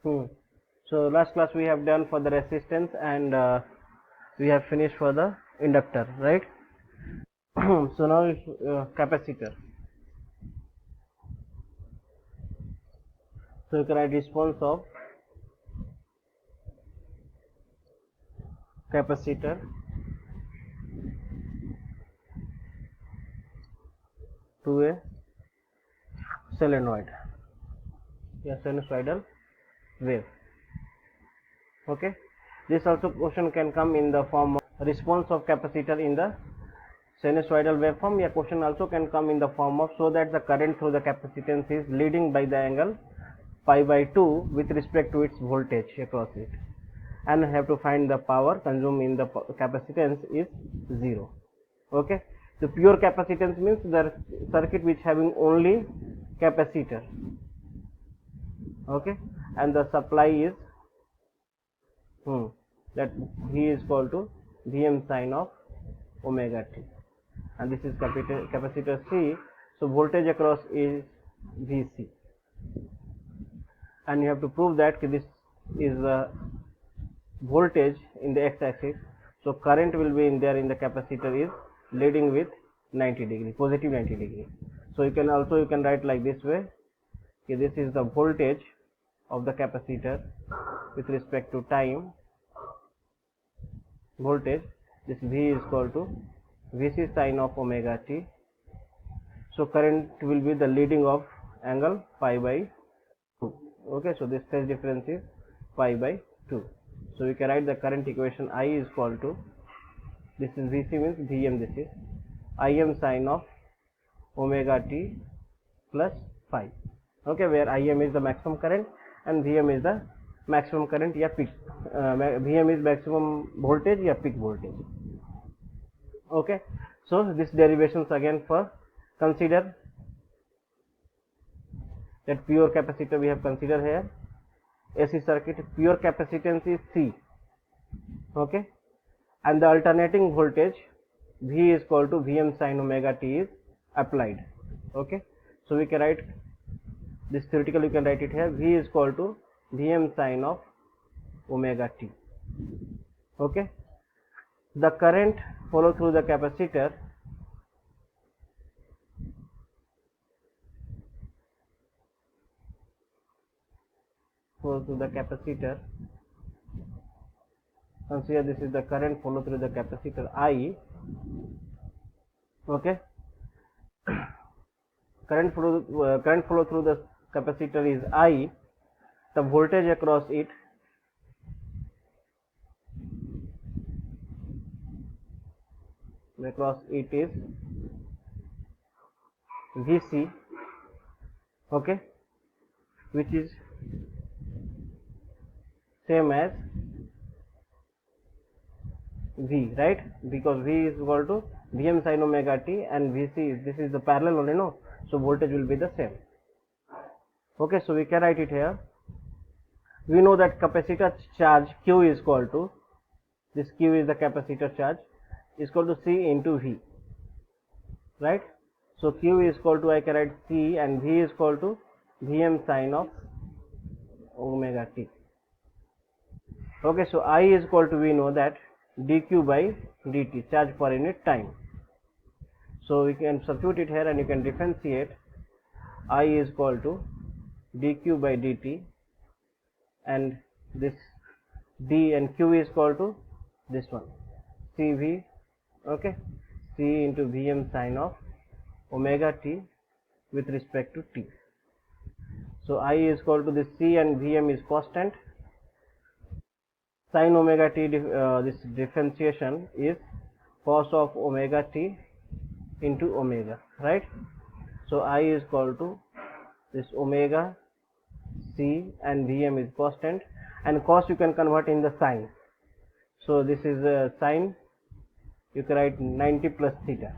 Hmm. So last class we have done for the resistance and we have finished for the inductor, right? So now is capacitor. So you can write response of capacitor to a solenoid, yeah, sinusoidal wave. Okay, this also question can come in the form of response of capacitor in the sinusoidal waveform. Yeah, question also can come in the form of so that the current through the capacitance is leading by the angle pi by 2 with respect to its voltage across it, and have to find the power consumed in the capacitance is 0. Okay, the pure capacitance means the circuit which having only capacitor. Okay, and the supply is that V is equal to Vm sine of omega t, and this is capacitor C. So voltage across is Vc, and you have to prove that this is the voltage in the x-axis. So current will be in there in the capacitor is leading with 90 degree, positive 90 degree. So you can write like this way. Okay, this is the voltage of the capacitor with respect to time voltage. This V is equal to Vc sine of omega t. So current will be the leading of angle pi by 2. Okay, so this phase difference is pi by 2. So we can write the current equation I is equal to, this is Vc means Vm, this is Im sine of omega t plus phi. Okay, where Im is the maximum current and Vm is the maximum current या peak, Vm is maximum voltage या peak voltage. Okay, so this derivations again for consider that pure capacitor we have considered here. AC circuit pure capacitance is C. Okay, and the alternating voltage V is equal to Vm sin omega t is applied. Okay, so we can write this theoretical, you can write it here, V is equal to Vm sin of omega t. Okay, the current follow through the capacitor consider this is the current follow through the capacitor I. Okay, current flow through the capacitor is I. The voltage across it is Vc. Okay, which is same as V, right? Because V is equal to Vm sin omega t and Vc, this is the parallel only, no? So voltage will be the same. Okay, so we can write it here. We know that capacitor charge Q is equal to, this Q is the capacitor charge, is equal to C into V, right? So Q is equal to, I can write C, and V is equal to Vm sin of omega t. Okay, so I is equal to, we know that dq by dt, charge per unit time. So we can substitute it here and you can differentiate. I is equal to dq by dt, and this d and q is equal to this one cv. Okay, c into Vm sin of omega t with respect to t. So I is equal to this C and Vm is constant. Sin omega t, this differentiation is cos of omega t into omega, right? So I is equal to this omega C and Vm is constant, and cos you can convert in the sine. So this is sine, you can write 90 plus theta.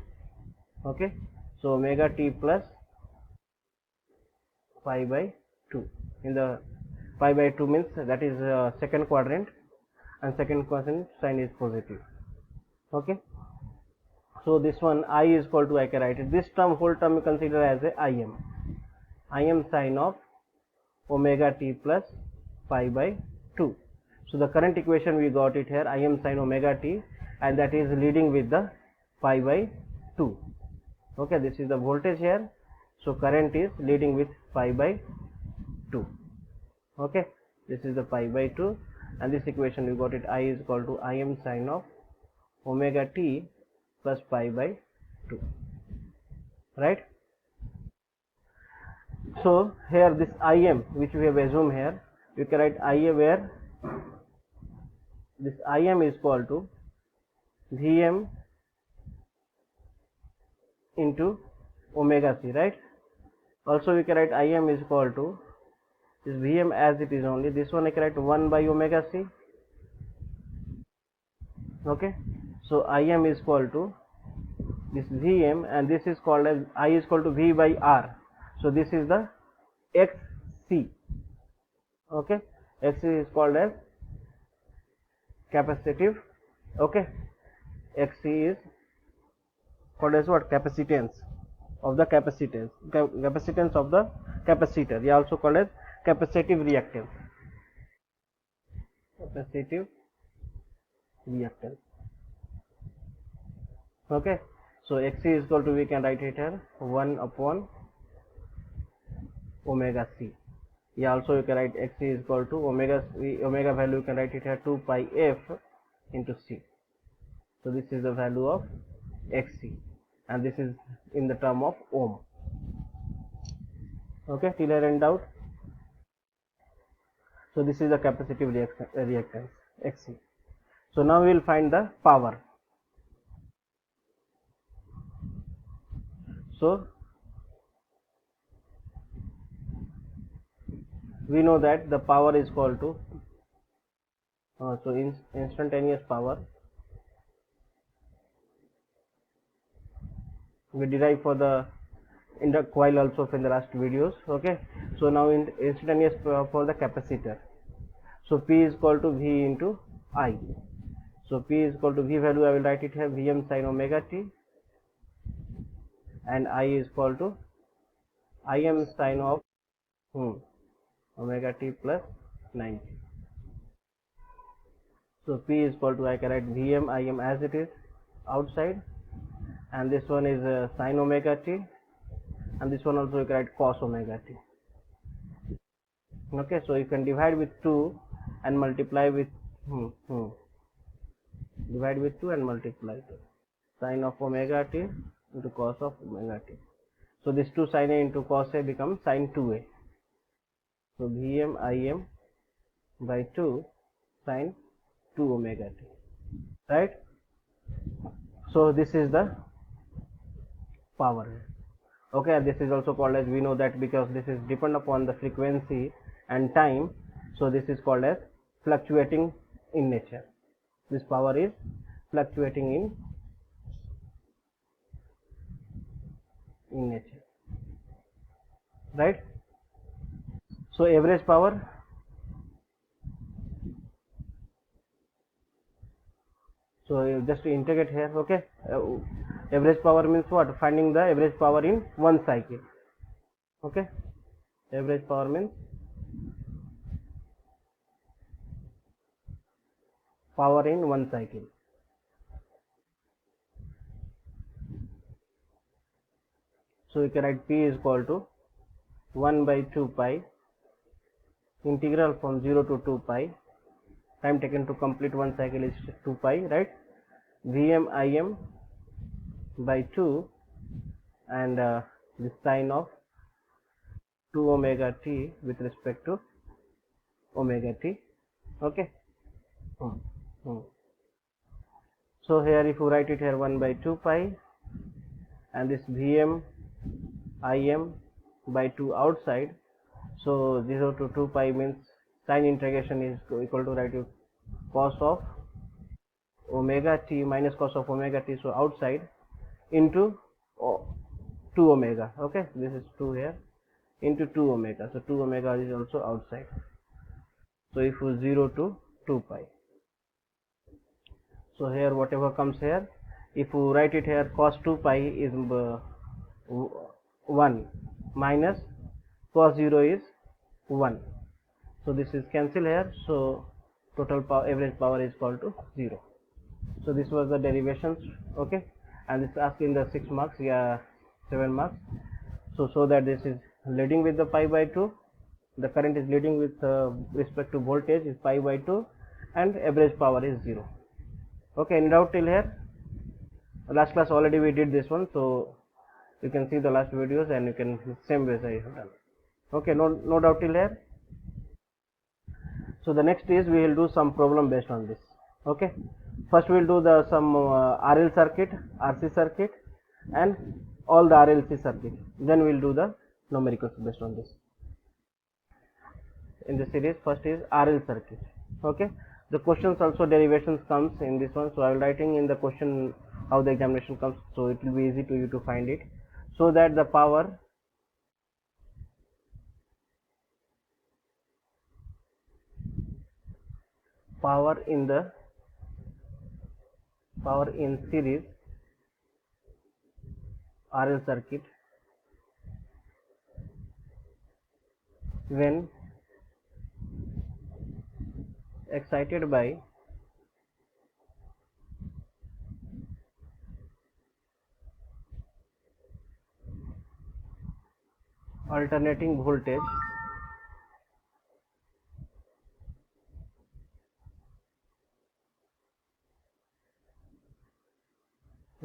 Okay, so omega t plus pi by 2. In the pi by 2 means that is second quadrant, and second quadrant sign is positive. Okay, so this one I is equal to, I can write it, this term, whole term you consider as a Im sin of omega t plus pi by 2. So the current equation we got it here, Im sin omega t, and that is leading with the pi by 2. Okay, this is the voltage here. So current is leading with pi by 2. Okay, this is the pi by 2, and this equation we got it, I is equal to Im sin of omega t plus pi by 2, right? So here this Im which we have assumed here, you can write Ia where this Im is equal to Vm into omega c, right? Also we can write Im is equal to this Vm as it is only, this one I can write 1 by omega c. Okay, so Im is equal to this Vm, and this is called as I is equal to V by R. So this is the Xc. Okay, Xc is called as capacitive. Okay, Xc is called as what? Capacitance of the capacitance of the capacitor. They are also called as capacitive reactance. Capacitive reactance. Okay, so Xc is equal to, we can write it here 1 upon omega c. Yeah, also you can write Xc is equal to omega value, you can write it here 2 pi f into c. So this is the value of Xc, and this is in the term of ohm. Okay, till here in doubt? So this is the capacitive reactance Xc. So now we will find the power. So we know that the power is equal to instantaneous power we derived for the coil also in the last videos. Okay, so now in instantaneous for the capacitor. So P is equal to V into I. So P is equal to V value, I will write it here Vm sin omega t, and I is equal to Im sin of omega t plus 90. So P is equal to, I can write Vm Im as it is outside, and this one is sin omega t, and this one also you can write cos omega t. Okay, so you can divide with 2 and multiply with divide with 2 and multiply 2. Sin of omega t into cos of omega t. So this 2 sin a into cos a becomes sin 2a. So Vm Im by 2 sin 2 omega t, right? So this is the power. Okay, this is also called as, we know that because this is depend upon the frequency and time, so this is called as fluctuating in nature. This power is fluctuating in nature, right? So average power, so you just integrate here. Okay, average power means what? Finding the average power in one cycle. Okay, average power means power in one cycle. So you can write P is equal to 1 by 2 pi integral from 0 to 2 pi, time taken to complete one cycle is 2 pi, right? Vm Im by 2, and the sine of 2 omega t with respect to omega t. Okay. So here if you write it here 1 by 2 pi, and this Vm Im by 2 outside, so 0 to 2 pi means sine integration is equal to, write you cos of omega t minus cos of omega t, so outside, into 2 omega. Okay, this is 2 here into 2 omega, so 2 omega is also outside. So if you 0 to 2 pi, so here whatever comes here, if you write it here, cos 2 pi is 1 minus cos 0 is 1. So this is cancel here, so total power, average power is equal to 0. So this was the derivations, okay, and this asked in the 6 marks, yeah, 7 marks. So that this is leading with the pi by 2, the current is leading with respect to voltage is pi by 2, and average power is 0. Okay, any doubt till here? Last class already we did this one, so you can see the last videos and you can same way I have done. Okay, no doubt till here. So the next is we will do some problem based on this. Okay, first we will do the some RL circuit, RC circuit, and all the RLC circuit. Then we will do the numericals based on this. In the series, first is RL circuit. Okay, the questions also derivations comes in this one, so I will writing in the question how the examination comes, so it will be easy to you to find it. So that the power in series RL circuit when excited by alternating voltage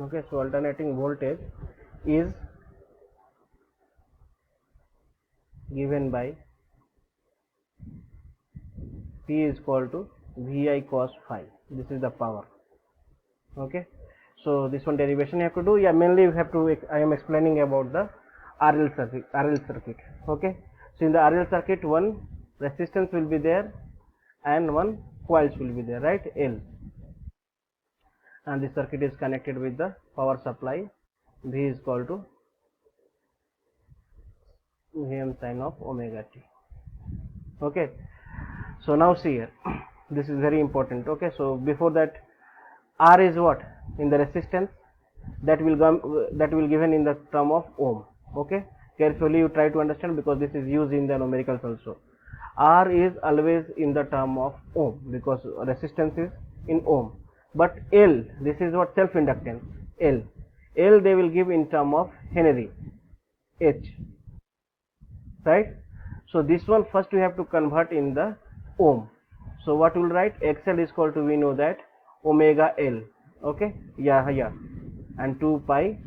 okay, so alternating voltage is given by P is equal to VI cos phi. This is the power. Okay, so this one derivation you have to do. Yeah, mainly you have to, I am explaining about the RL circuit. Okay, so in the RL circuit, one resistance will be there and one coils will be there, right? L, and the circuit is connected with the power supply. V is equal to Vm sin of omega t. Okay, so now see here, this is very important. Okay, so before that, R is what in the resistance, that will given in the term of ohm. Okay, carefully you try to understand, because this is used in the numericals also. R is always in the term of ohm, because resistance is in ohm. But L, this is what self inductance. L they will give in term of Henry, H, right? So this one first we have to convert in the ohm. So what we will write, XL is equal to, we know that, omega L. Okay, yeah, and 2 pi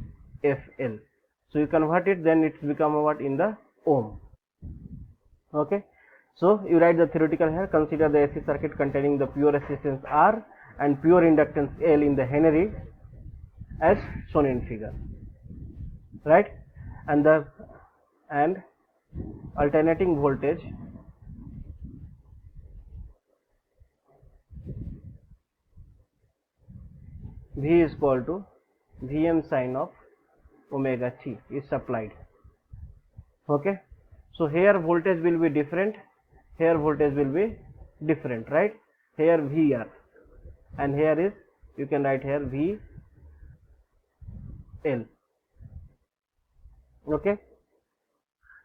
FL. So you convert it, then it's become what in the ohm. Okay, so you write the theoretical here. Consider the AC circuit containing the pure resistance R and pure inductance L in the Henry as shown in figure, right? And alternating voltage V is equal to Vm sin of omega t is supplied. Okay, so here voltage will be different, here voltage will be different, right? Here VR and here is, you can write here VL. Okay,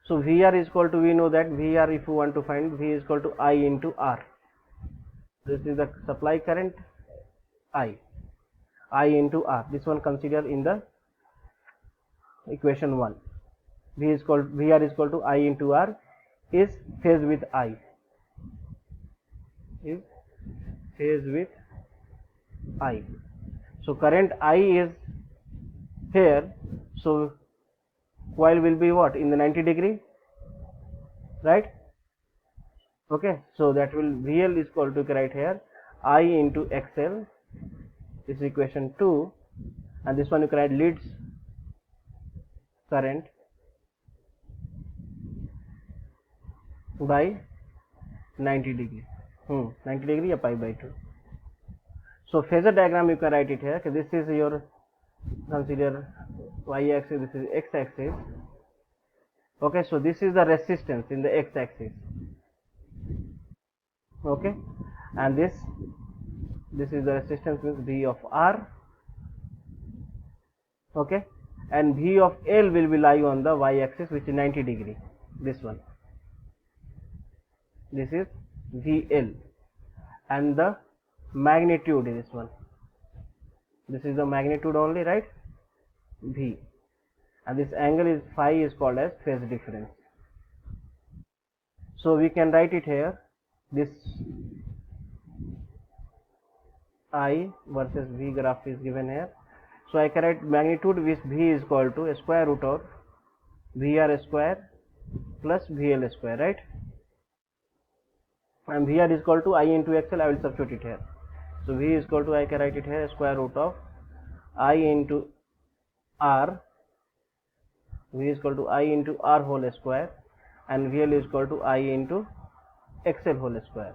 so VR is equal to, we know that VR, if you want to find, V is equal to I into R. This is the supply current, I into R. This one consider in the equation 1. VR is equal to I into R is phase with I, is phase with I. So current I is here, so coil will be what in the 90 degree, right? Okay, so that will VL is equal to, right here, I into XL, this is equation 2, and this one you can write leads current by 90 degree, 90 degree or pi by 2. So phasor diagram you can write it here. Okay, this is your, consider y axis, this is x axis. Okay, so this is the resistance in the x axis. Okay, and this is the resistance with V of R. Okay, and V of L will be lying on the y axis, which is 90 degree, this one. this is VL, and the magnitude is this one. This is the magnitude only, right? V, and this angle is phi is called as phase difference. So we can write it here. This I versus V graph is given here. So I can write magnitude with V is equal to a square root of VR square plus VL square, right? And VR is equal to I into XL. I will substitute it here. So V is equal to, I can write it here, square root of I into R. V is equal to I into R whole square, and VL is equal to I into XL whole square.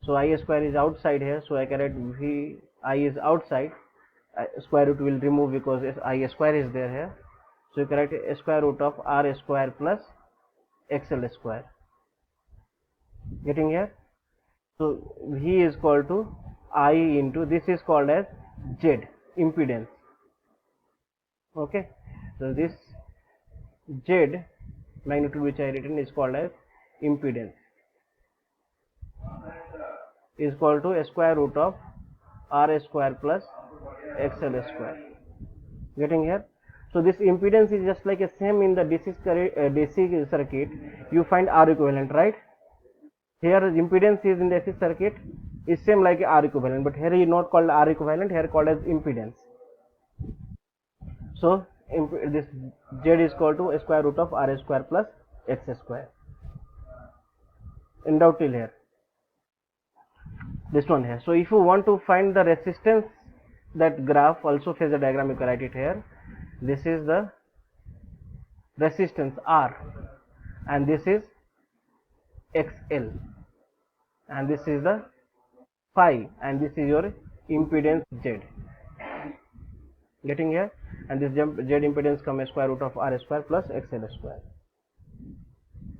So I square is outside here, so I can write V I is outside. Square root will remove because I square is there here. So you can write a square root of R square plus XL square. Getting here? So V is equal to I into, this is called as Z, impedance. Okay, so this Z magnitude which I written is called as impedance, is equal to a square root of R square plus XL square. Getting here? So this impedance is just like a same in the DC circuit. You find R equivalent, right? Here impedance is in the AC circuit is same like R equivalent, but here is not called R equivalent, here called as impedance. So this Z is equal to a square root of R square plus X square. In doubt till here? This one here. So if you want to find the resistance, that graph also phasor diagram, you can write it here. This is the resistance R, and this is XL, and this is the phi, and this is your impedance Z. Getting here? And this Z impedance come as square root of R square plus XL square.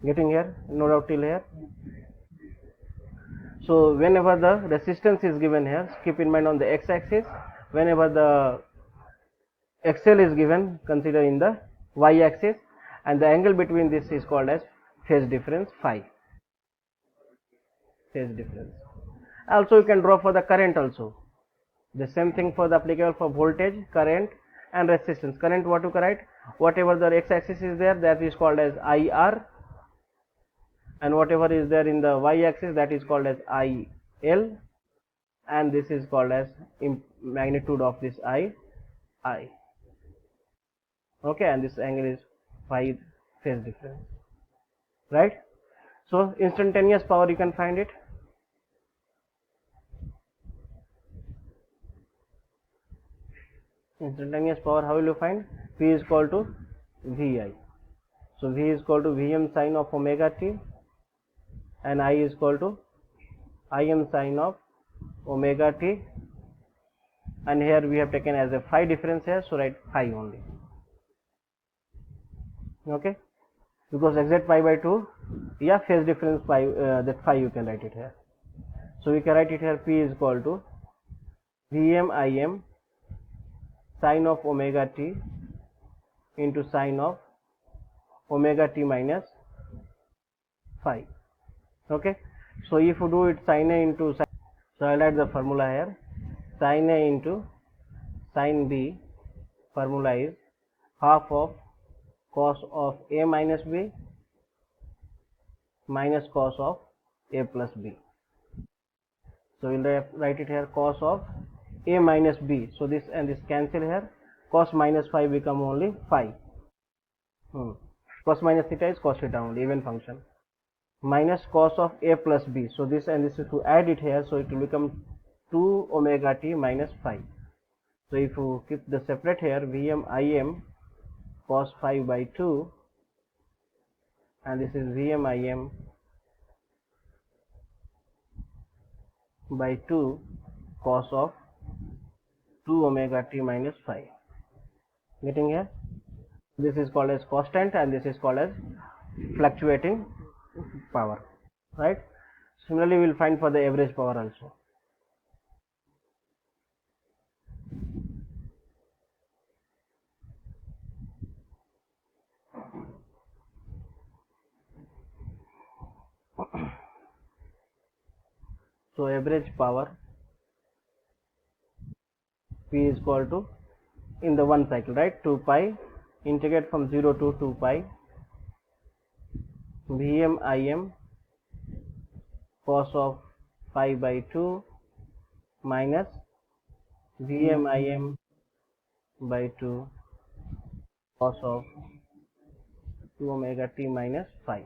Getting here? No doubt till here? So whenever the resistance is given here, keep in mind on the x-axis. Whenever the XL is given, consider in the y-axis, and the angle between this is called as phase difference phi. Phase difference. Also you can draw for the current also. The same thing for the applicable for voltage, current, and resistance. Current, what you can write? Whatever the x-axis is there, that is called as IR, and whatever is there in the y-axis, that is called as IL, and this is called as magnitude of this I. Okay, and this angle is phi, phase difference, right? So instantaneous power, you can find it. Instantaneous power, how will you find? P is equal to VI. So V is equal to Vm sine of omega t, and I is equal to Im sine of omega t, and here we have taken as a phi difference here, so write phi only. Okay, because exact pi by 2, yeah, phase difference pi, that phi you can write it here. So we can write it here, P is equal to Vm Im sine of omega t into sine of omega t minus phi. Okay, so if you do it sine A into sine, so I'll write the formula here. Sine A into sine B, formula is half of cos of A minus B minus cos of A plus B. So we'll write it here, cos of A minus B. So this and this cancel here. Cos minus phi become only phi. Cos minus theta is cos theta only, even function. Minus cos of A plus B. So this and this is to add it here. So it will become 2 omega t minus phi. So if you keep the separate here, Vm Im cos phi by 2, and this is Vm Im by 2 cos of 2 omega t minus phi. Getting here? This is called as constant, and this is called as fluctuating power, right? Similarly, we will find for the average power also. So average power P is equal to, in the one cycle, right, 2 pi integrate from 0 to 2 pi Vm Im cos of pi by 2 minus Vm Im by 2 cos of 2 omega t minus phi.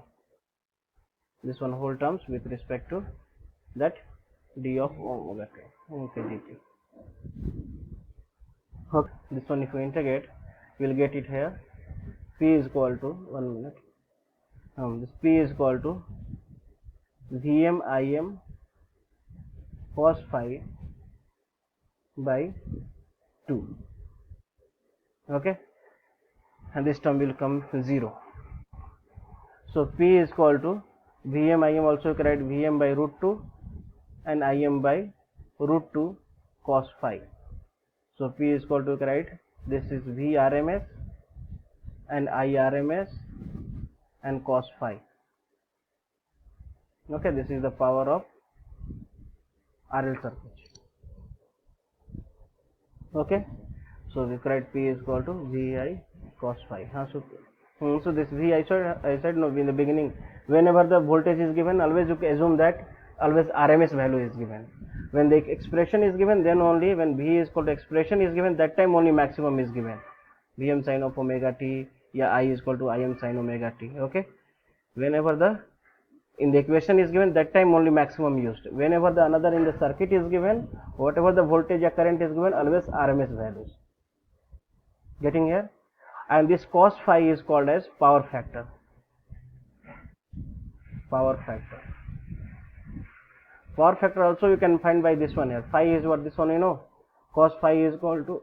This one whole terms with respect to that d of omega t. Okay, dt. Okay, this one if we integrate, we will get it here. P is equal to, 1 minute. This P is equal to Vm Im cos phi by 2. Okay, and this term will come 0. So P is equal to Vm Im, also you can write Vm by root 2 and Im by root 2 cos phi. So P is equal to, you can write, this is Vrms and Irms and cos phi. Okay, this is the power of RL circuit. Okay, so we write P is equal to Vi cos phi. So this V, I said no in the beginning, whenever the voltage is given, always you assume that always RMS value is given. When the expression is given, then only when V is equal to expression is given, that time only maximum is given. Vm sin of omega t, yeah, I is equal to Im sin omega t. Okay, whenever the in the equation is given, that time only maximum used. Whenever the another in the circuit is given, whatever the voltage or current is given, always RMS values. Getting here? And this cos phi is called as power factor. Power factor. Power factor also you can find by this one here. Phi is what, this one you know. Cos phi is equal to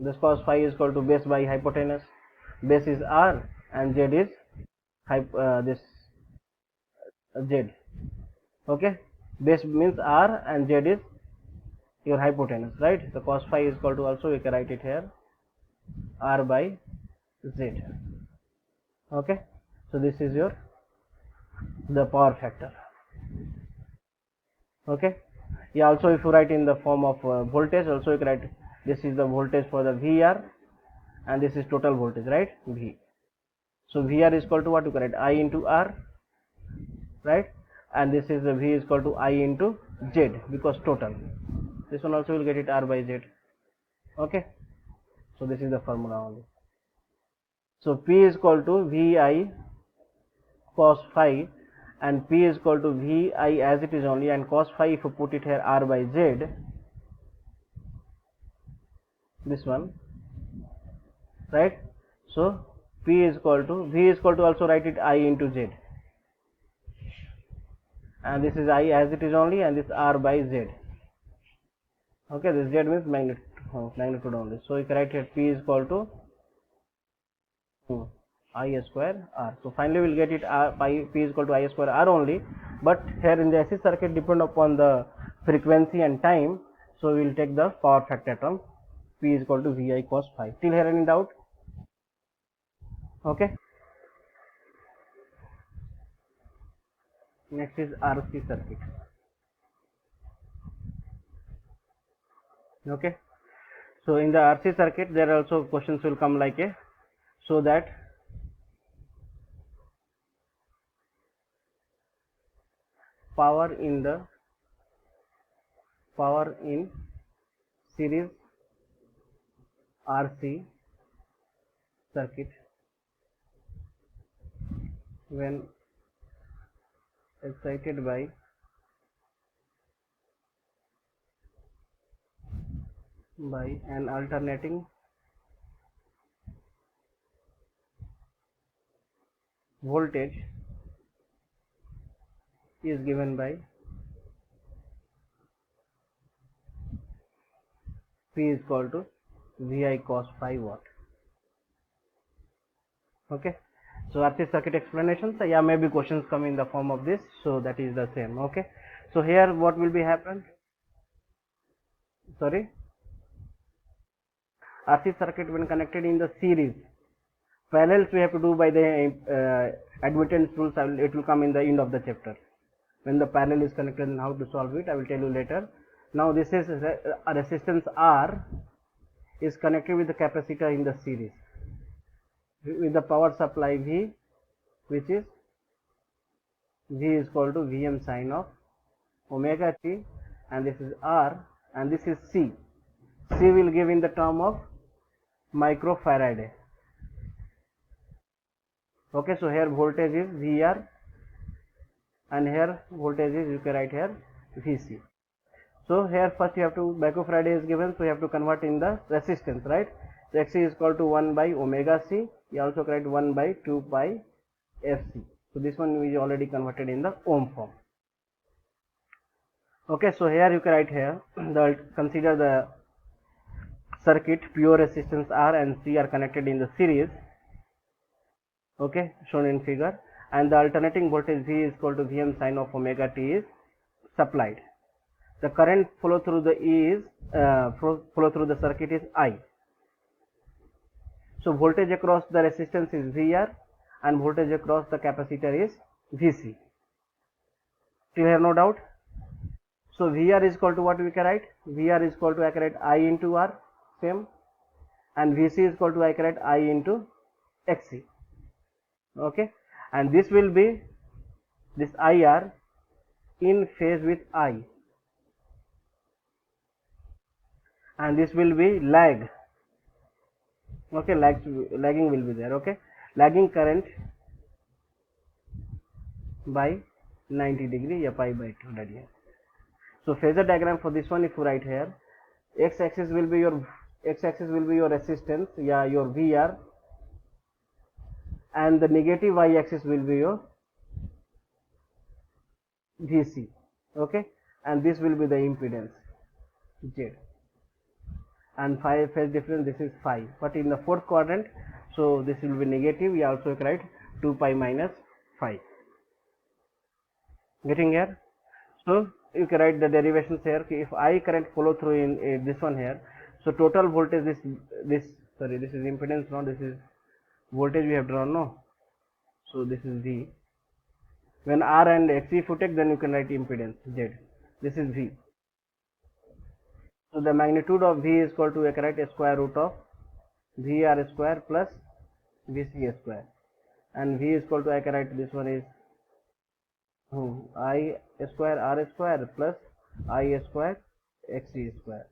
this cos phi is equal to base by hypotenuse. Base is R and Z is this Z. Okay, base means R and Z is your hypotenuse, right? The cos phi is equal to, also you can write it here, R by Z. Okay, so this is your the power factor. Okay, yeah, also if you write in the form of voltage, also you can write this is the voltage for the VR and this is total voltage, right, V. So VR is equal to what, you can write I into R, right, and this is the V is equal to I into Z because total. This one also will get it R by Z. Okay, so this is the formula only. So P is equal to Vi cos phi and P is equal to Vi as it is only, and cos phi if you put it here R by Z, this one, right. So P is equal to, V is equal to, also write it I into Z, and this is I as it is only, and this R by Z. Okay, this Z means magnitude only. So you can write here P is equal to I square R. So finally we will get it P is equal to I square R only, but here in the AC circuit depend upon the frequency and time, so we will take the power factor term P is equal to Vi cos phi. Till here any doubt? Okay, next is RC circuit. Okay, so in the RC circuit there are also questions will come like a, so that power in series RC circuit when excited by an alternating voltage is given by P is equal to Vi cos phi watt. Okay, so RC circuit explanations, yeah, maybe questions come in the form of this, so that is the same. Okay, so here what will be happen, sorry, RC circuit when connected in the series, parallels we have to do by the admittance rules, it will come in the end of the chapter. when the parallel is connected and how to solve it I will tell you later. Now this is a resistance R is connected with the capacitor in the series with the power supply V, which is V is equal to Vm sine of omega t, and this is R and this is C. C will give in the term of microfarad. Okay, so here voltage is VR and here voltage is, you can write here, Vc. So here first you have to, microfarad is given, so you have to convert in the resistance, right? So Xc is equal to 1 by omega C. You also write 1 by 2 pi Fc. So this one is already converted in the ohm form. Okay, so here you can write here, consider the circuit, pure resistance R and C are connected in the series, okay, shown in figure, and the alternating voltage V is equal to Vm sine of omega t is supplied. The current flow through the flow through the circuit is I. So voltage across the resistance is VR and voltage across the capacitor is Vc. Still here no doubt? So VR is equal to what we can write? VR is equal to I can write I into R, same, and Vc is equal to I can write I into Xc. Okay, and this will be this IR in phase with I, and this will be lag. Okay, lagging will be there. Okay, lagging current by 90 degree, yeah, pi by 2 that is. So phasor diagram for this one, if you write here, x-axis will be your resistance, yeah, your VR, and the negative y-axis will be your Vc. Okay, and this will be the impedance Z, and phase difference, this is phi, but in the fourth quadrant, so this will be negative. We also write 2 pi minus phi. Getting here? So you can write the derivations here. If I current follow through in this one here, so total voltage this is impedance, no, this is voltage we have drawn, no, so this is V. When R and Xc if you take, then you can write impedance Z. This is V. So the magnitude of V is equal to, I can write a square root of VR square plus Vc square, and V is equal to, I can write this one is I square R square plus I square Xc square.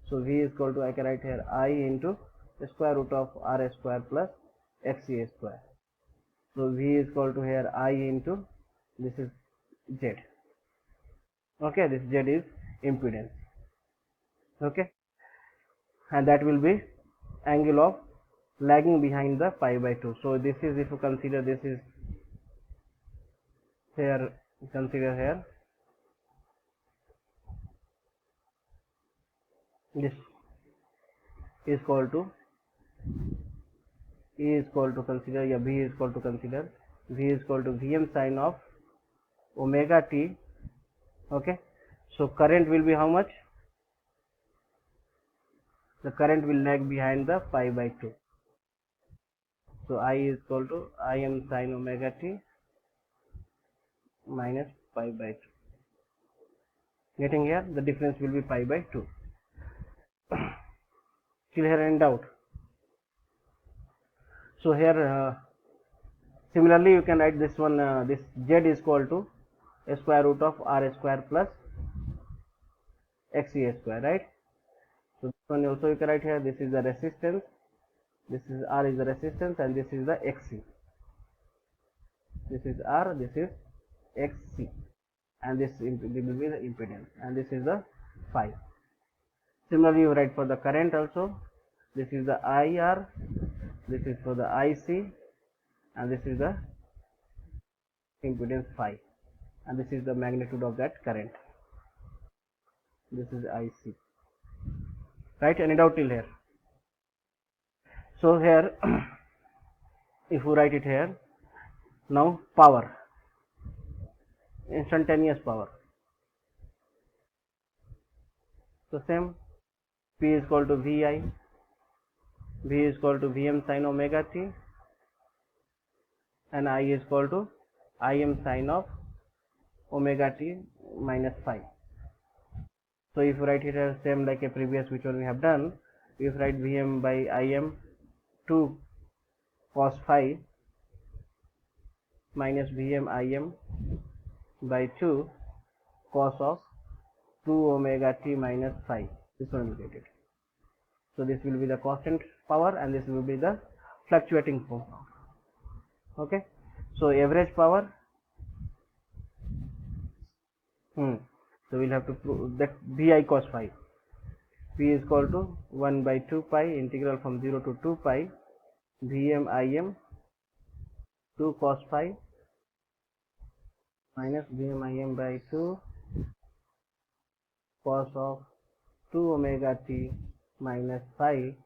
So V is equal to, I can write here I into square root of R square plus Xc square. So V is equal to here I into, this is Z. Okay, this Z is impedance. Okay, and that will be angle of lagging behind the pi by 2. So this is, if you consider, this is here, consider here this is equal to E is equal to, consider, yeah, B is equal to, consider V is equal to Vm sine of omega t. Okay, so current will be how much? The current will lag behind the pi by 2. So I is equal to Im sine omega t minus pi by 2. Getting here? The difference will be pi by 2. Still here in doubt? So here similarly you can write this one, this Z is equal to a square root of R square plus Xc square, right? So this one also you can write here, this is the resistance, this is R is the resistance, and this is the Xc. This is R, this is Xc, and this will be the impedance, and this is the phi. Similarly you write for the current also, this is the IR, this is for the IC, and this is the impedance phi, and this is the magnitude of that current. This is IC, right? Any doubt till here? So here if you write it here, now power, instantaneous power, so same, P is equal to Vi, V is equal to Vm sine omega t, and I is equal to Im sine of omega t minus phi. So if you write it as same like a previous which one we have done, if you write Vm by Im 2 cos phi minus Vm Im by 2 cos of 2 omega t minus phi. This one will get it. So this will be the constant power and this will be the fluctuating power. Okay. So average power. So we'll have to prove that Vi cos phi. P is equal to 1 by 2 pi integral from 0 to 2 pi Vm Im 2 cos phi minus Vm Im by 2 cos of 2 omega t minus phi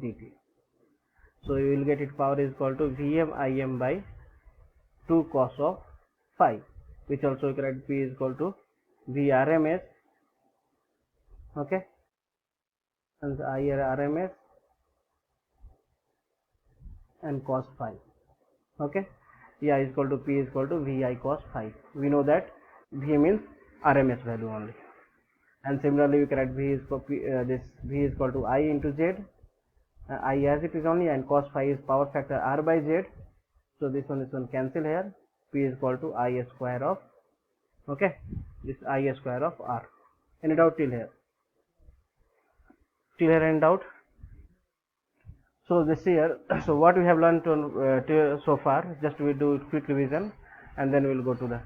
dt. So you will get it power is equal to Vm Im by 2 cos of phi, which also you can write P is equal to Vrms, okay, and IRMS and cos phi, okay. Yeah, is equal to P is equal to Vi cos phi. We know that V means RMS value only, and similarly we can write V is equal this V is equal to I into Z, I as it is only, and cos phi is power factor R by Z. So this one cancel here. P is equal to I square of, okay, this I square of R. Any doubt till here? Till here any doubt? So this here, so what we have learned so far, just we do quick revision and then we will go to the.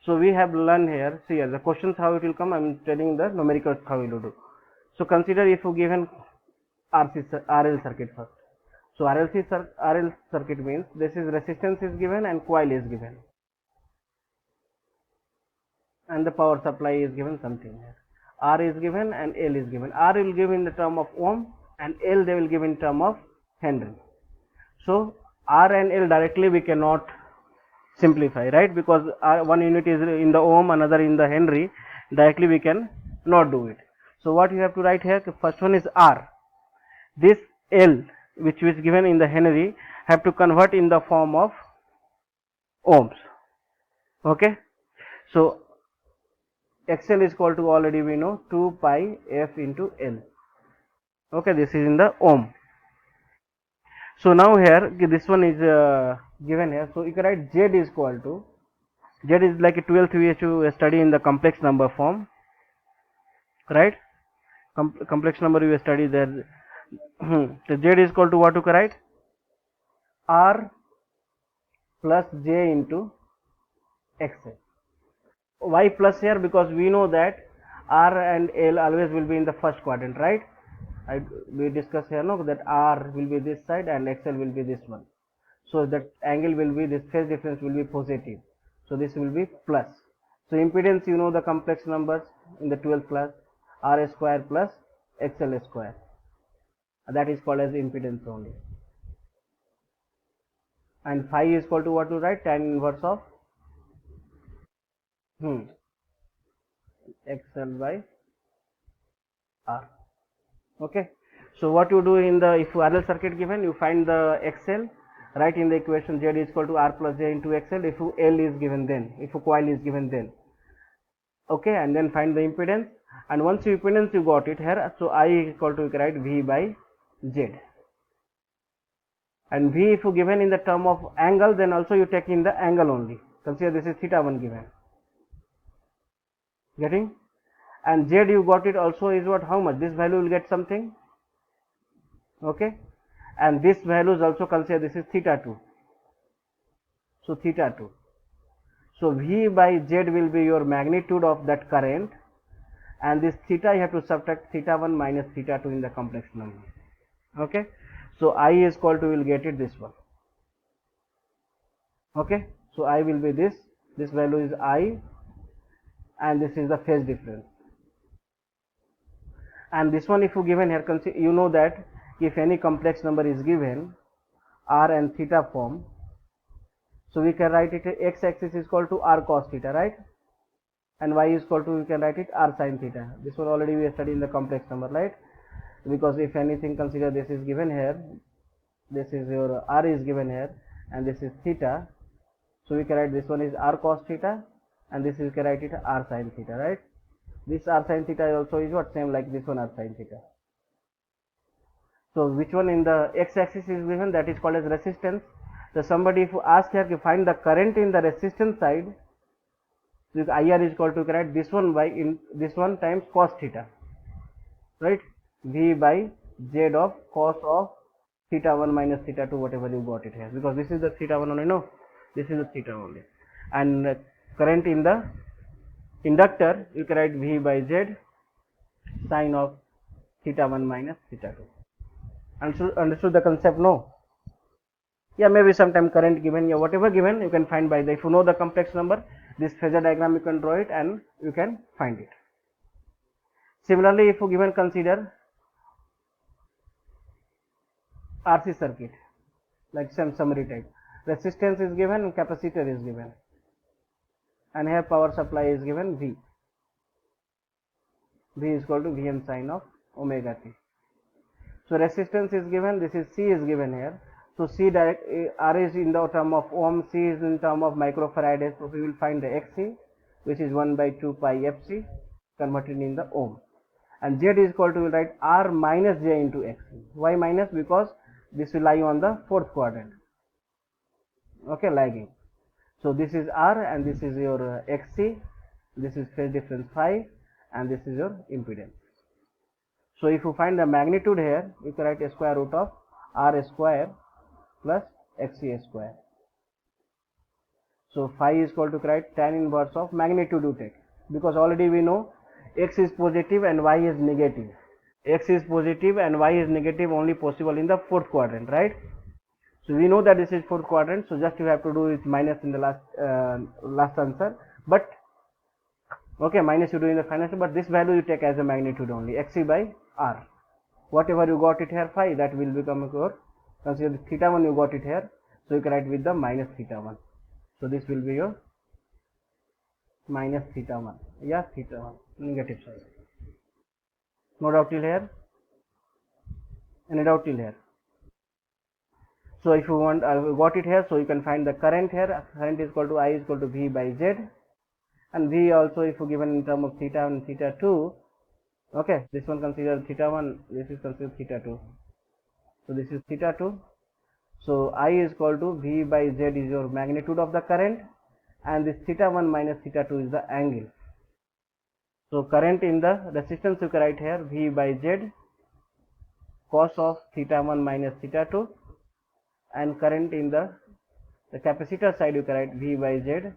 So we have learned here, see here, the questions how it will come, I am telling the numericals how we will do. So consider if you given RL circuit first. So RL circuit means this is resistance is given and coil is given. And the power supply is given something here. R is given and L is given. R will give in the term of ohm and L they will give in term of Henry. So R and L directly we cannot simplify, right? Because one unit is in the ohm, another in the Henry. Directly we can not do it. So what you have to write here, first one is R. This L which is given in the Henry have to convert in the form of ohms. Okay. So XL is equal to already we know 2 pi F into L. Okay, this is in the ohm. So now here this one is given here. So you can write Z is equal to, Z is like a 12th we have to study in the complex number form, right? Complex number we study there. So Z is equal to what you can write? R plus J into XL. Why plus here? Because we know that R and L always will be in the first quadrant, right? We discuss here no that R will be this side and XL will be this one. So that angle will be, this phase difference will be positive. So this will be plus. So impedance, you know the complex numbers in the 12th class, R square plus XL square. That is called as impedance only. And phi is equal to what to write? Tan inverse of XL by R. Okay. So what you do in the, if RL circuit given, you find the XL, write in the equation Z is equal to R plus J into XL. If L is given, then if coil is given, then okay, and then find the impedance. And once you impedance you got it here, so I is equal to, you can write V by Z. And V if you given in the term of angle, then also you take in the angle only. Consider this is theta 1 given. Getting? And Z you got it also is what, how much? This value will get something. Okay. And this value is also, consider this is theta 2. So theta 2. So V by Z will be your magnitude of that current, and this theta you have to subtract theta 1 minus theta 2 in the complex number. Okay. So I is equal to, will get it this one. Okay. So I will be this value is I, and this is the phase difference. And this one if you given here, you know that if any complex number is given, R and theta form, so we can write it x axis is equal to R cos theta, right? And y is equal to, we can write it R sin theta. This one already we studied in the complex number, right? Because if anything, consider this is given here, this is your R is given here, and this is theta. So we can write this one is R cos theta, and this is, you can write it r sin theta, right? This r sin theta also is what, same like this one r sin theta. So which one in the x-axis is given, that is called as resistance. So somebody if you ask here to find the current in the resistance side, this IR is equal to, correct, this one by in this one times cos theta, right? V by Z of cos of theta 1 minus theta 2, whatever you got it here, because this is the theta 1 only, no, this is the theta only. And current in the inductor, you can write V by Z sine of theta 1 minus theta 2. Understood the concept? No? Yeah, maybe sometime current given, yeah, whatever given, you can find by the, if you know the complex number, this phasor diagram you can draw it and you can find it. Similarly, if you given, consider RC circuit, like some summary type. Resistance is given and capacitor is given, and here power supply is given V. V is equal to Vm sine of omega t. So resistance is given, this is C is given here. So C direct, R is in the term of ohm, C is in term of microfarad. So we will find the XC, which is 1 by 2 pi FC converted in the ohm. And Z is equal to, we will write R minus J into XC. Why minus? Because this will lie on the fourth quadrant. Okay, lagging. So this is R and this is your XC. This is phase difference phi and this is your impedance. So if you find the magnitude here, you can write a square root of R square plus XC square. So phi is equal to, write tan inverse of magnitude you take, because already we know X is positive and Y is negative. X is positive and Y is negative only possible in the fourth quadrant, right? So we know that this is fourth quadrant, so just you have to do is minus in the last answer, but okay, minus you do in the final answer, but this value you take as a magnitude only, XC by R. Whatever you got it here phi, that will become your, consider theta 1 you got it here, so you can write with the minus theta 1. So this will be your minus theta 1, yeah, theta 1, negative side. No doubt till here? Any doubt till here? So if you want, got it here, so you can find the current here. Current is equal to I is equal to V by Z, and V also if you given in term of theta and theta 2. Okay, this one consider theta 1, this is considered theta 2. So this is theta 2. So I is equal to V by Z is your magnitude of the current, and this theta 1 minus theta 2 is the angle. So current in the resistance you can write here V by Z cos of theta 1 minus theta 2, and current in the capacitor side you can write V by Z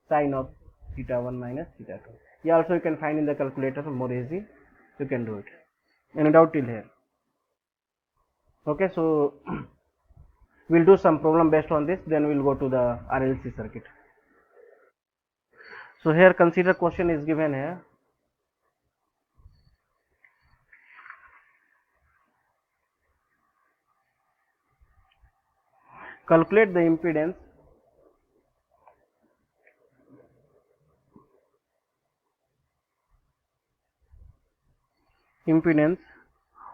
sine of theta 1 minus theta 2. Yeah, also you can find in the calculator, more easy, you can do it. Any doubt till here? Okay, so we'll do some problem based on this, then we'll go to the RLC circuit. So here consider question is given here. Calculate the impedance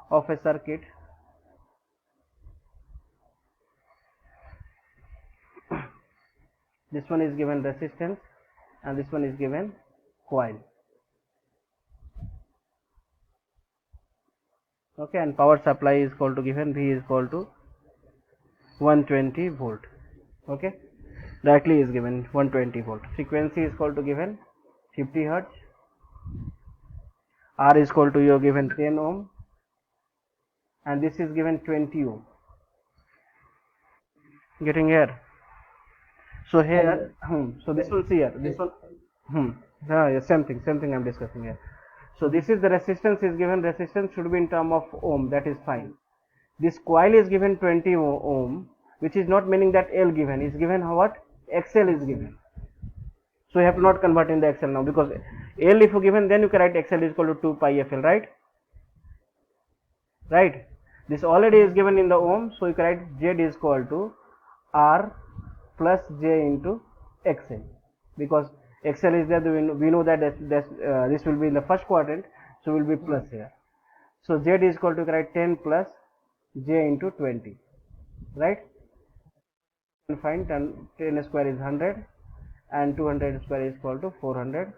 of a circuit this one is given resistance and this one is given coil. Okay, and power supply is equal to given, V is equal to 120 volt. Okay, directly is given 120 volt. Frequency is equal to given 50 hertz. R is equal to you given 10 ohm, and this is given 20 ohm. Getting here? So here, so this one, see here, this one, yeah, same thing I'm discussing here. So this is the resistance is given, resistance should be in term of ohm, that is fine. This coil is given 20 ohm, which is not meaning that L given, is given what? XL is given. So you have to not convert in the XL now, because L if you given, then you can write XL is equal to 2 pi FL, right? Right? This already is given in the ohm, so you can write Z is equal to R plus J into XL, because XL is there, we know that this will be in the first quadrant, so will be plus here. So Z is equal to write 10 plus J into 20, right? You can find 10 square is 100, and 200 square is equal to 400,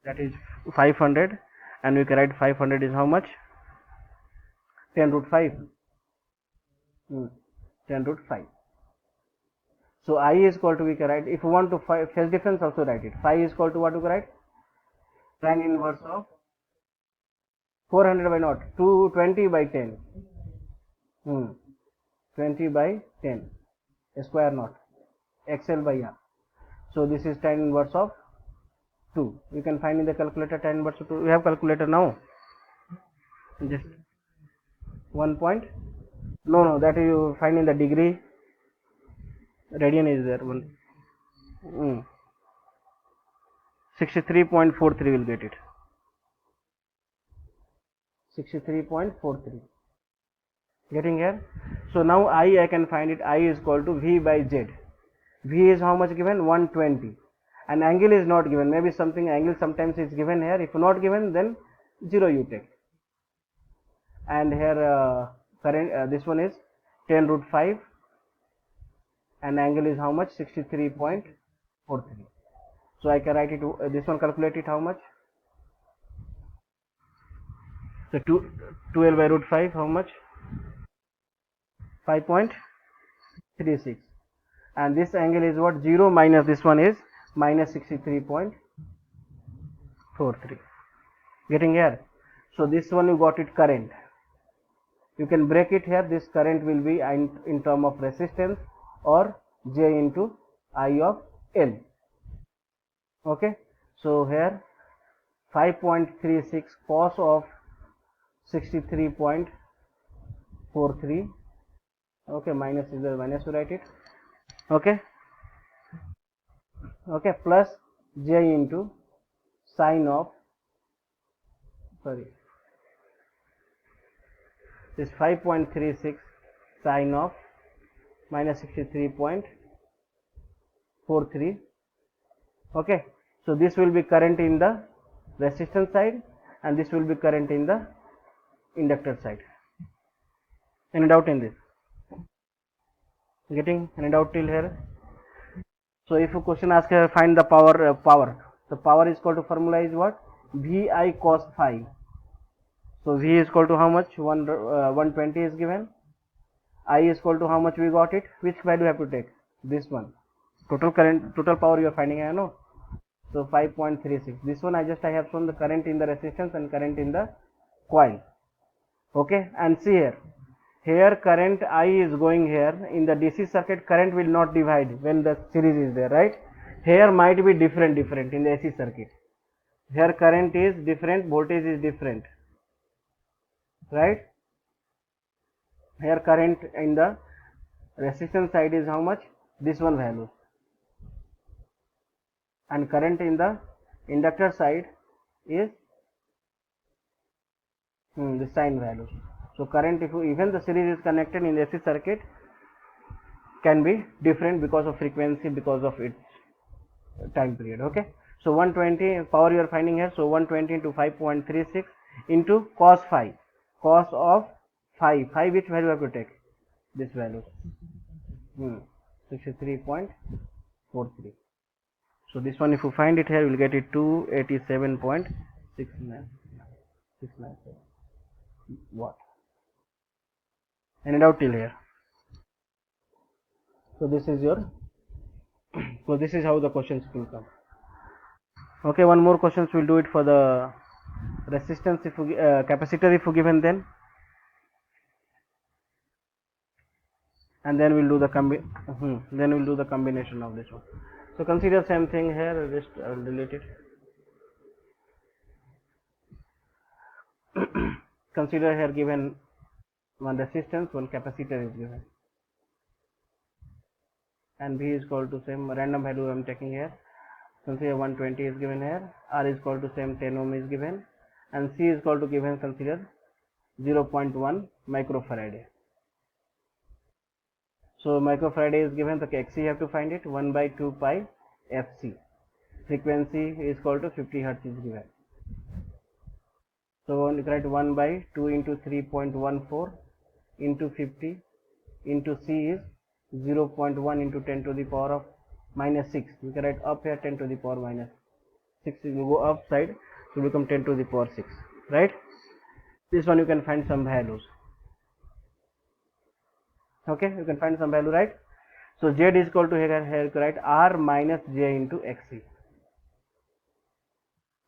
that is 500, and we can write 500 is how much? 10 root 5. 10 root 5. So I is equal to, we can write, if you want to phase difference also write it. Phi is equal to what we can write? Tan inverse of 400 by not 220 by 10. 20 by 10 square not XL by R. So this is tan inverse of 2. You can find in the calculator tan inverse of 2. We have calculator now. Just 1 point. No, that you find in the degree. Radian is there. 63.43 will get it. 63.43. Getting here? So now I can find it. I is equal to V by Z. V is how much given? 120. And angle is not given. Maybe something angle sometimes is given here. If not given, then 0 you take. And here current this one is 10 root 5. And angle is how much? 63.43. So I can write it, this one calculate it how much? So 12 by root 5 how much? 5.36. And this angle is what? 0 minus this one is minus 63.43. Getting here? So this one you got it current. You can break it here. This current will be in term of resistance or J into I of L. Okay. So here 5.36 cos of 63.43. Okay, minus is the minus to write it. Okay, plus J into sine of, this 5.36 sine of minus 63.43. Okay, so this will be current in the resistance side and this will be current in the inductor side. Any doubt in this? Getting any doubt till here? So if a question asks find the power, the power is equal to, formula is what? Vi cos phi. So V is equal to how much? 120 is given. I is equal to how much we got it? Which value have to take? This one. Total current, total power you are finding, I know. So 5.36. This one I have shown the current in the resistance and current in the coil. Okay, and see here. Here current I is going here. In the DC circuit, current will not divide when the series is there, right? Here might be different in the AC circuit. Here current is different, voltage is different, right? Here current in the resistance side is how much? This one value. And current in the inductor side is the sine value. So current, if even the series is connected in the AC circuit, can be different because of frequency, because of its time period. Okay, so 120 power you are finding here. So 120 into 5.36 into cos phi, cos of phi, which value have to take? This value, 63.43. So this one, if you find it here, you will get it 287.697 watt. Any doubt till here? So this is your so this is how the questions will come. Okay, one more questions we'll do it for the resistance, if you, capacitor if you given, then and then we'll do the combination of this one. So consider same thing here, just I'll delete it. Consider here given one resistance, one capacitor is given, and V is equal to same random value I am taking here. Consider 120 is given here, R is equal to same 10 ohm is given, and C is equal to given, consider 0.1 microfarad. So microfarad is given, so XC you have to find it, 1 by 2 pi FC. Frequency is equal to 50 Hertz is given. So you write 1 by 2 into 3.14 into 50 into C is 0.1 into 10 to the power of minus 6. We can write up here 10 to the power minus 6. It will go up side, so become 10 to the power 6, right? This one you can find some values. Okay, you can find some value, right? So z is equal to here write r minus j into xc.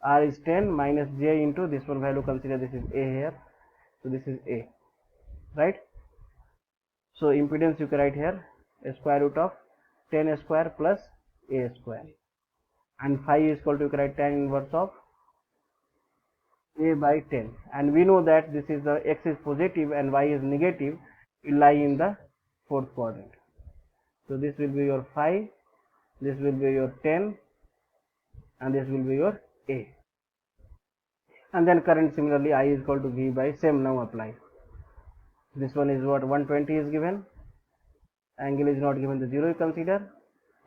R is 10 minus j into this one value, consider this is a here, so this is a, right? So impedance you can write here a square root of 10 square plus a square, and phi is equal to, you can write tan inverse of a by 10, and we know that this is the x is positive and y is negative, will lie in the fourth quadrant. So this will be your phi, this will be your 10, and this will be your a. And then current similarly I is equal to v by, same now apply. This one is what, 120 is given, angle is not given, the 0 you consider,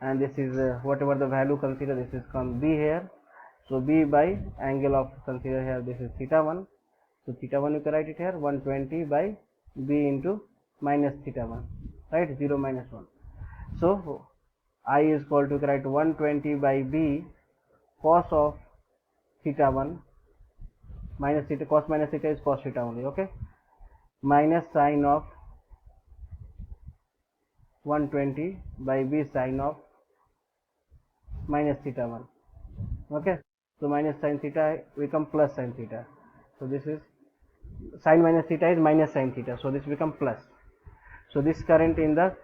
and this is whatever the value consider, this is come b here. So b by angle of, consider here this is theta 1, so theta 1 you can write it here 120 by b into minus theta 1, right? 0 minus 1. So I is equal to, write 120 by b cos of theta 1 minus theta, cos minus theta is cos theta only, okay, minus sine of 120 by b sine of minus theta 1, okay. So minus sine theta become plus sine theta, so this is sine minus theta is minus sine theta, so this become plus. So this current in the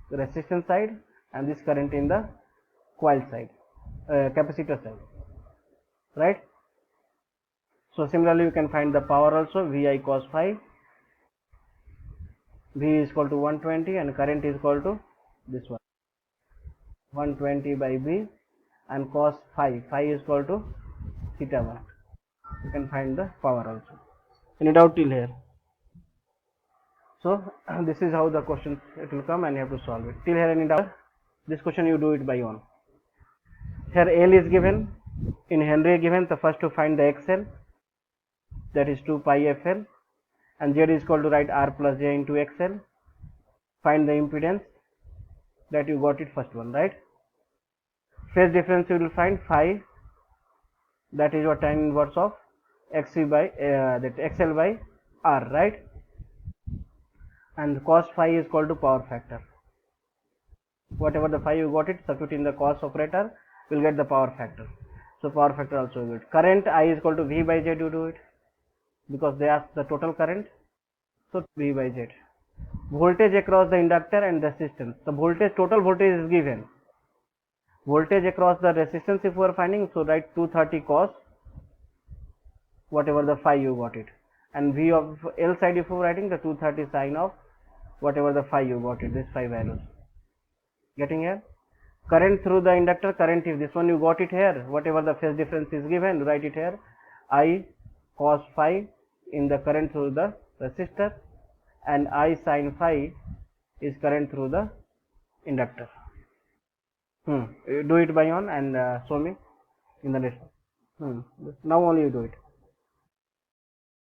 resistance side and this current in the coil side, capacitor side, right? So similarly you can find the power also, vi cos phi, v is equal to 120 and current is equal to this one 120 by b, and cos phi, phi is equal to theta 1. You can find the power also. Any doubt till here? So this is how the question it will come, and you have to solve it. Till here any doubt? This question you do it by own. Here L is given, in Henry given, the first to find the XL, that is 2 pi FL, and Z is equal to, write R plus J into XL. Find the impedance, that you got it first one, right? Phase difference you will find phi, that is your tan inverse of XC by that XL by R, right? And cos phi is equal to power factor. Whatever the phi you got it, substitute in the cos operator, will get the power factor. So power factor also you get. Current I is equal to V by Z, you do it, because they ask the total current, so V by Z. Voltage across the inductor and resistance. The voltage, total voltage is given. Voltage across the resistance if we are finding, so write 230 cos whatever the phi you got it, and V of L side if you are writing the 230 sine of whatever the phi you got it, this phi values. Getting here? Current through the inductor, current is this one you got it here, whatever the phase difference is given, write it here, I cos phi in the current through the resistor, and I sin phi is current through the inductor. Do it by own and show me in the next. Now only you do it.